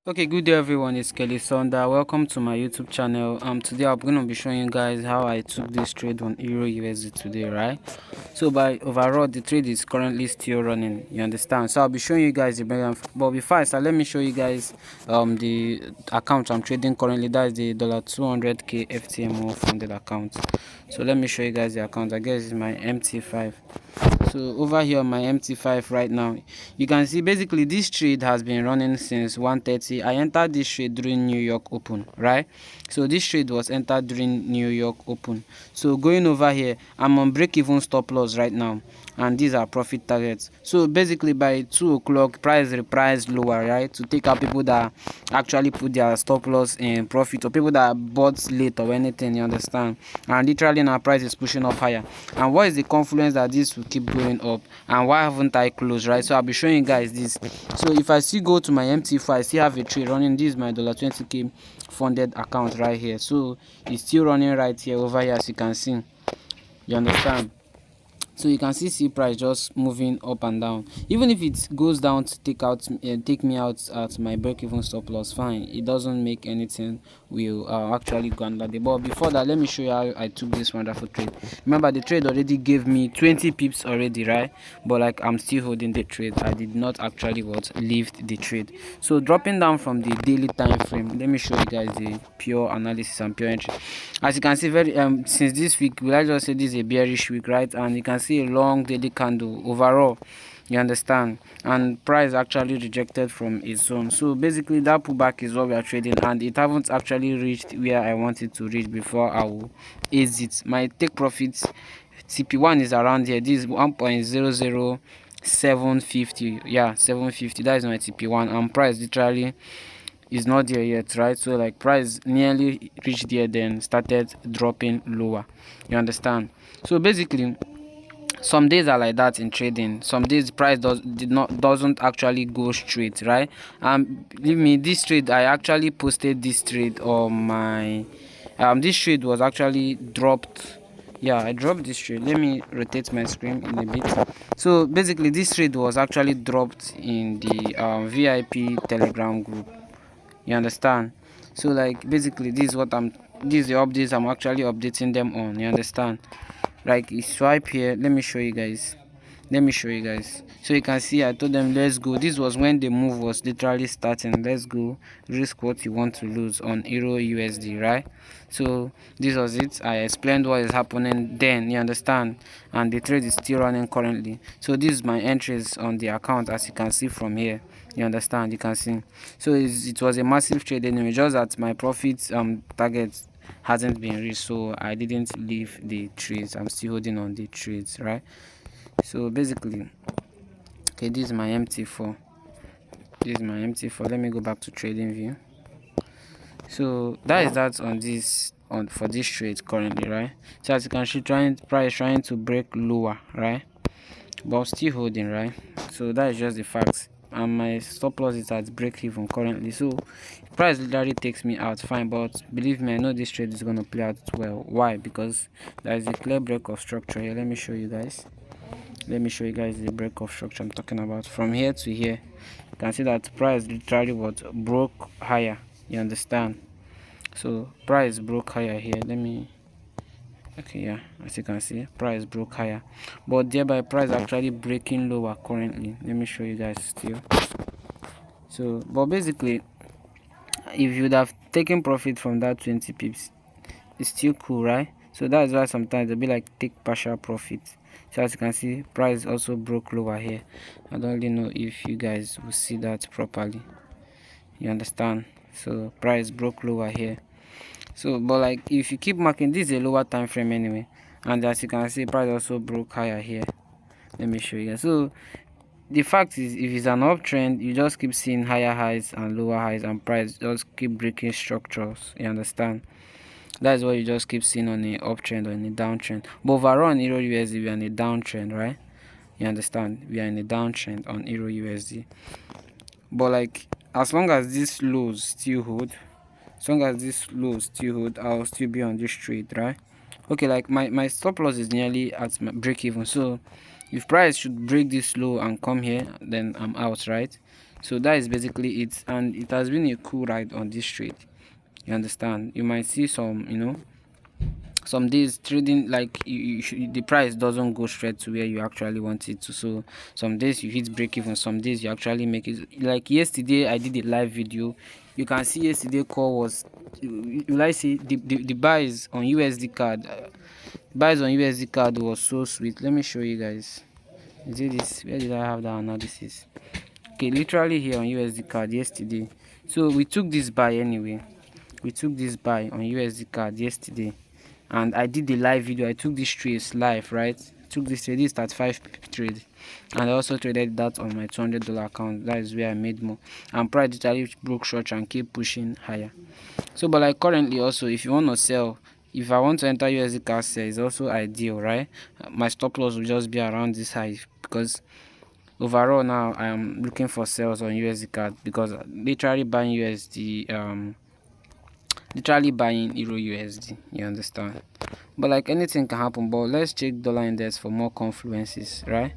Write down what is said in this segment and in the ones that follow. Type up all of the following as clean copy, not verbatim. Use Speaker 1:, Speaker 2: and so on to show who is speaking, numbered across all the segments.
Speaker 1: Okay, good day everyone, it's Kelly Sonda. Welcome to my YouTube channel. Today I'm going to be showing you guys how I took this trade on Euro USD today, right? So by overall the trade is currently still running, you understand? So I'll be showing you guys the breakdown. But before I start, let me show you guys the account I'm trading currently. That is the $200k FTMO funded account. So let me show you guys the account. I guess it's my MT5. So over here on my MT5 right now, you can see basically this trade has been running since 1:30. I entered this trade during New York Open, right? So this trade was entered during New York Open. So going over here, I'm on break-even stop loss right now, and these are profit targets. So basically by 2 o'clock, price repriced lower, right, to take out people that actually put their stop loss in profit, or people that bought late or anything, you understand? And literally now price is pushing up higher. And what is the confluence that this will keep going up, and why haven't I closed, right? So I'll be showing you guys this. So if I still go to my MT4, I still have a trade running. This is my $20k funded account right here. So it's still running right here over here, as you can see, you understand? So you can see price just moving up and down. Even if it goes down to take me out at my break-even stop loss, fine, it doesn't make anything. Will actually go under the. But before that, let me show you how I took this wonderful trade. Remember, the trade already gave me 20 pips already, right? But like, I'm still holding the trade. I did not actually leave the trade. So dropping down from the daily time frame, let me show you guys the pure analysis and pure entry. As you can see, very since this week, will I just say this is a bearish week, right? And you can see a long daily candle overall, you understand? And price actually rejected from its zone. So basically that pullback is what we are trading, and it haven't actually reached where I wanted to reach before I will exit. My take profits TP1 is around here. This is 1.00750. Yeah, 750. That is my TP1, and price literally is not there yet, right? So like price nearly reached there, then started dropping lower, you understand? So basically some days are like that in trading. Some days price doesn't actually go straight, right? Believe me, this trade, I actually posted this trade on my this trade was actually dropped. Yeah, I dropped this trade. Let me rotate my screen in a bit. So basically this trade was actually dropped in the VIP Telegram group, you understand? So like basically this is the updates I'm actually updating them on, you understand? Like, you swipe here, let me show you guys. So you can see I told them let's go. This was when the move was literally starting. Let's go, risk what you want to lose on Euro USD, right? So this was it. I explained what is happening then, you understand? And the trade is still running currently. So this is my entries on the account, as you can see from here, you understand? You can see. So it was a massive trade anyway, just that my profits target hasn't been reached, so I didn't leave the trades. I'm still holding on the trades, right? So basically, okay, this is my MT4. Let me go back to trading view. So that is that on this for this trade currently, right? So as you can see, price trying to break lower, right? But still holding, right? So that is just the facts. And my stop loss is at break even currently. So price literally takes me out, fine. But believe me, I know this trade is going to play out well. Why? Because there is a clear break of structure here. Let me show you guys. The break of structure I'm talking about. From here to here, you can see that price literally broke higher, you understand? So price broke higher here. Okay, yeah, as you can see, price broke higher, but thereby price actually breaking lower currently. Let me show you guys still. So but basically, if you'd have taken profit from that 20 pips, it's still cool, right? So that's why sometimes they'll be like take partial profit. So as you can see, price also broke lower here. I don't really know if you guys will see that properly, you understand? So price broke lower here. So but like, if you keep marking, this is a lower time frame anyway, and as you can see, price also broke higher here. Let me show you guys. So the fact is, if it's an uptrend, you just keep seeing higher highs and lower highs, and price just keep breaking structures, you understand? That's what you just keep seeing on a uptrend or in a downtrend. But overall on Euro USD, we are in a downtrend, right? You understand? We are in a downtrend on Euro USD. But like, as long as these lows still hold, I'll still be on this trade, right? Okay, like my stop loss is nearly at my break even. So if price should break this low and come here, then I'm out, right? So that is basically it, and it has been a cool ride on this trade. You understand? You might see some, some days trading like the price doesn't go straight to where you actually want it to. So some days you hit break even, some days you actually make it. Like yesterday I did a live video. You can see yesterday call was, will I say, the buys on USD card, buys on USD card was so sweet. Let me show you guys. Is it this? Where did I have that analysis? Okay, literally here on USD card yesterday. So we took this buy anyway. We took this buy on USD card yesterday, and I did the live video. I took this trades live, right? Took this trade, this 35 trade, and I also traded that on my $200 account. That is where I made more, and price literally broke short and keep pushing higher. So but like currently also, if you want to sell, if I want to enter USD card sell, is also ideal, right? My stop loss will just be around this high, because overall now I am looking for sales on USD card, because literally buying USD, literally buying Euro USD, you understand? But like anything can happen. But let's check dollar index for more confluences, right?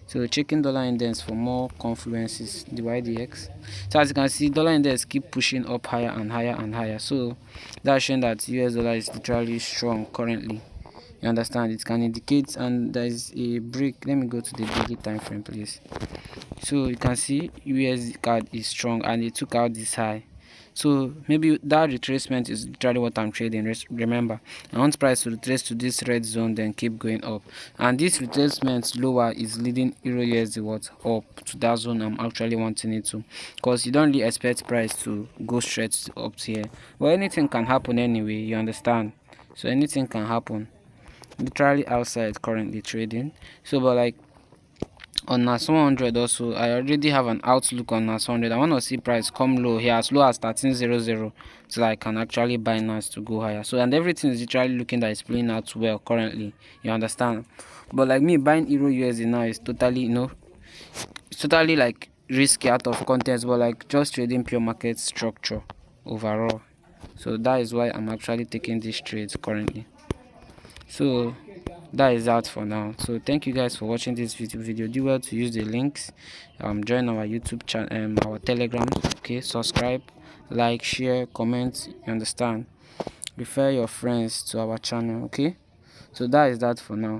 Speaker 1: So checking dollar index for more confluences, DYDX. So as you can see, dollar index keep pushing up higher and higher and higher. So that's showing that US dollar is literally strong currently. You understand? It can indicate, and there is a break. Let me go to the daily time frame, please. So you can see US card is strong and it took out this high. So maybe that retracement is literally what I'm trading. Remember, I want price to retrace to this red zone, then keep going up, and this retracement lower is leading Euro USD what up to that zone I'm actually wanting it to, because you don't really expect price to go straight up here. Well, anything can happen anyway, you understand? So anything can happen. Literally outside currently trading. So but like on NAS 100 also, I already have an outlook on NAS 100. I want to see price come low here, as low as 1300, so I can actually buy NAS to go higher. So and everything is literally looking that it's playing out well currently, you understand? But like me buying Euro USD now is totally, it's totally like risky out of context, but like just trading pure market structure overall. So that is why I'm actually taking these trades currently. So that is out for now. So thank you guys for watching this video. Do well to use the links, join our YouTube channel, our Telegram. Okay, subscribe, like, share, comment. You understand? Refer your friends to our channel. Okay, so that is that for now.